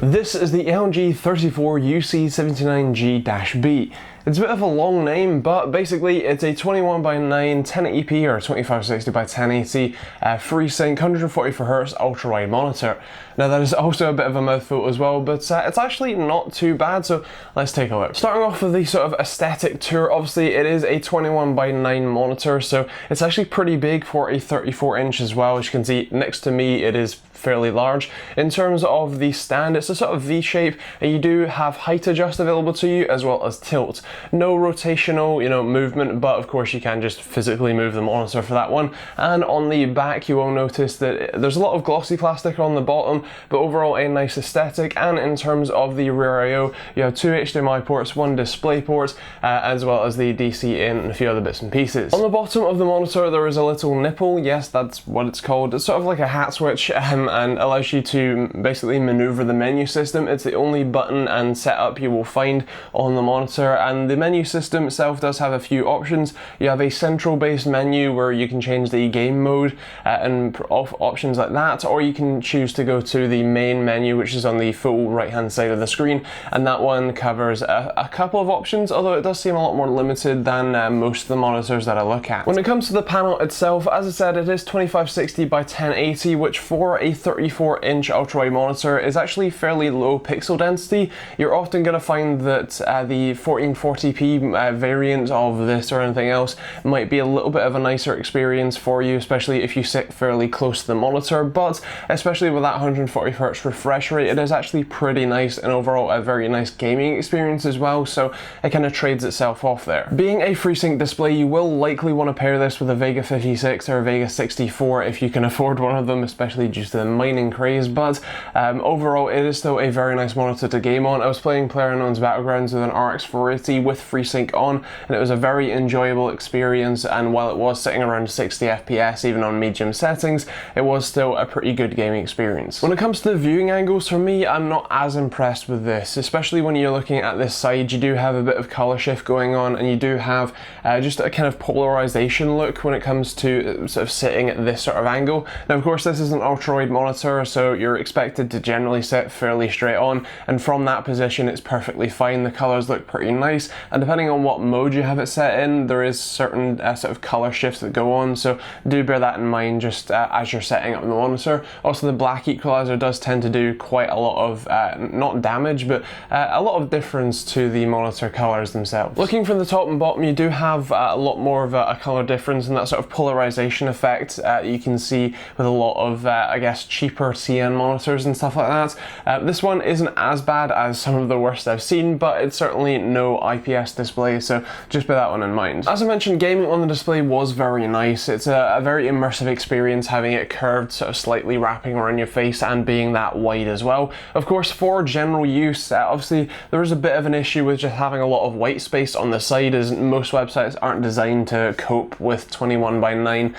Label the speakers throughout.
Speaker 1: This is the LG 34UC79G-B. It's a bit of a long name, but basically it's a 21:9 1080p or 2560x1080 FreeSync 144Hz Ultrawide monitor. Now that is also a bit of a mouthful as well, but it's actually not too bad, so let's take a look. Starting off with the sort of aesthetic tour, obviously it is a 21:9 monitor, so it's actually pretty big for a 34-inch as well. As you can see next to me, it is fairly large. In terms of the stand, it's a sort of V shape, and you do have height adjust available to you as well as tilt. No rotational, movement, but of course you can just physically move the monitor for that one. And on the back, you will notice that there's a lot of glossy plastic on the bottom, but overall a nice aesthetic. And in terms of the rear I/O, you have 2 HDMI ports, 1 display port, as well as the DC in and a few other bits and pieces. On the bottom of the monitor, there is a little nipple. Yes, that's what it's called. It's sort of like a hat switch, and allows you to basically maneuver the menu system. It's the only button and setup you will find on the monitor, and the menu system itself does have a few options. You have a central based menu where you can change the game mode and options like that, or you can choose to go to the main menu, which is on the full right hand side of the screen, and that one covers a couple of options, although it does seem a lot more limited than most of the monitors that I look at. When it comes to the panel itself, as I said, it is 2560x1080, which for a 34-inch ultrawide monitor is actually fairly low pixel density. You're often going to find that the 1440p variant of this or anything else might be a little bit of a nicer experience for you, especially if you sit fairly close to the monitor, but especially with that 140Hz refresh rate, it is actually pretty nice and overall a very nice gaming experience as well, so it kind of trades itself off there. Being a FreeSync display, you will likely want to pair this with a Vega 56 or a Vega 64 if you can afford one of them, especially due to the mining craze, but overall it is still a very nice monitor to game on. I was playing PlayerUnknown's Battlegrounds with an RX 480 with FreeSync on, and it was a very enjoyable experience, and while it was sitting around 60 FPS even on medium settings, it was still a pretty good gaming experience. When it comes to the viewing angles, for me, I'm not as impressed with this, especially when you're looking at this side. You do have a bit of color shift going on, and you do have just a kind of polarization look when it comes to sort of sitting at this sort of angle. Now of course this is an ultrawide monitor, so you're expected to generally sit fairly straight on, and from that position it's perfectly fine. The colors look pretty nice, and depending on what mode you have it set in, there is certain sort of color shifts that go on, so do bear that in mind just as you're setting up the monitor. Also, the black equalizer does tend to do quite a lot of not damage, but a lot of difference to the monitor colors themselves. Looking from the top and bottom, you do have a lot more of a color difference, and that sort of polarization effect you can see with a lot of I guess cheaper TN monitors and stuff like that. This one isn't as bad as some of the worst I've seen, but it's certainly no IPS display, so just bear that one in mind. As I mentioned, gaming on the display was very nice. It's a very immersive experience, having it curved, sort of slightly wrapping around your face and being that wide as well. Of course, for general use, obviously there is a bit of an issue with just having a lot of white space on the side, as most websites aren't designed to cope with 21:9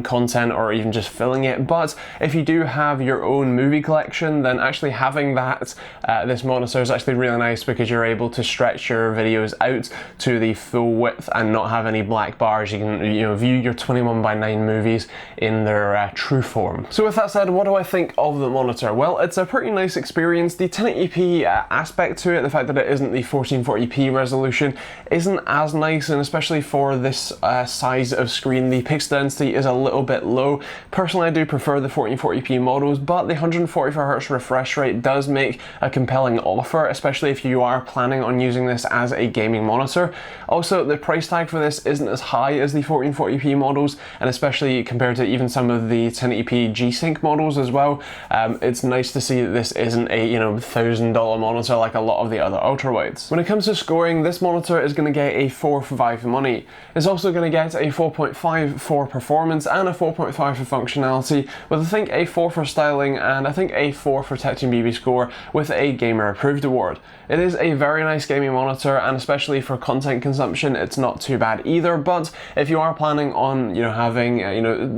Speaker 1: content or even just filling it. But if you do have your own movie collection, then actually having that this monitor is actually really nice, because you're able to stretch your videos out to the full width and not have any black bars. You can view your 21:9 movies in their true form. So with that said, what do I think of the monitor? Well, it's a pretty nice experience. The 1080p aspect to it, the fact that it isn't the 1440p resolution, isn't as nice, and especially for this size of screen, the pixel density is a little bit low. Personally, I do prefer the 1440p models, but the 144Hz refresh rate does make a compelling offer, especially if you are planning on using this as a gaming monitor. Also, the price tag for this isn't as high as the 1440p models, and especially compared to even some of the 1080p G-Sync models as well. It's nice to see that this isn't a $1,000 monitor like a lot of the other ultrawides. When it comes to scoring, this monitor is going to get a 4 for value for money. It's also going to get a 4.5 for performance and a 4.5 for functionality, with I think a 4 for styling and I think a 4 for TechteamGB score with a Gamer Approved award. It is a very nice gaming monitor, and and especially for content consumption, it's not too bad either. But if you are planning on, having,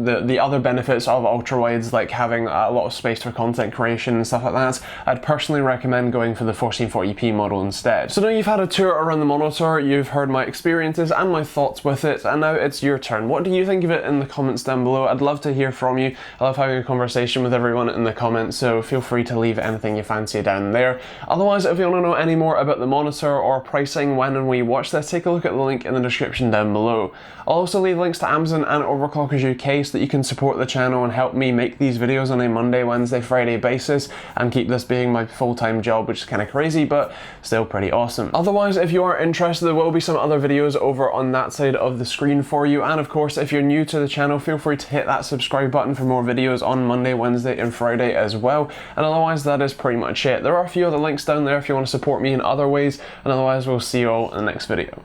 Speaker 1: the other benefits of ultrawides, like having a lot of space for content creation and stuff like that, I'd personally recommend going for the 1440p model instead. So now you've had a tour around the monitor, you've heard my experiences and my thoughts with it, and now it's your turn. What do you think of it in the comments down below? I'd love to hear from you. I love having a conversation with everyone in the comments, so feel free to leave anything you fancy down there. Otherwise, if you want to know any more about the monitor or pricing when and where you watch this, take a look at the link in the description down below. I'll also leave links to Amazon and Overclockers UK so that you can support the channel and help me make these videos on a Monday, Wednesday, Friday basis and keep this being my full-time job, which is kind of crazy, but still pretty awesome. Otherwise, if you are interested, there will be some other videos over on that side of the screen for you. And of course, if you're new to the channel, feel free to hit that subscribe button for more videos on Monday, Wednesday, and Friday as well. And otherwise, that is pretty much it. There are a few other links down there if you want to support me in other ways. And otherwise, we'll see you all in the next video.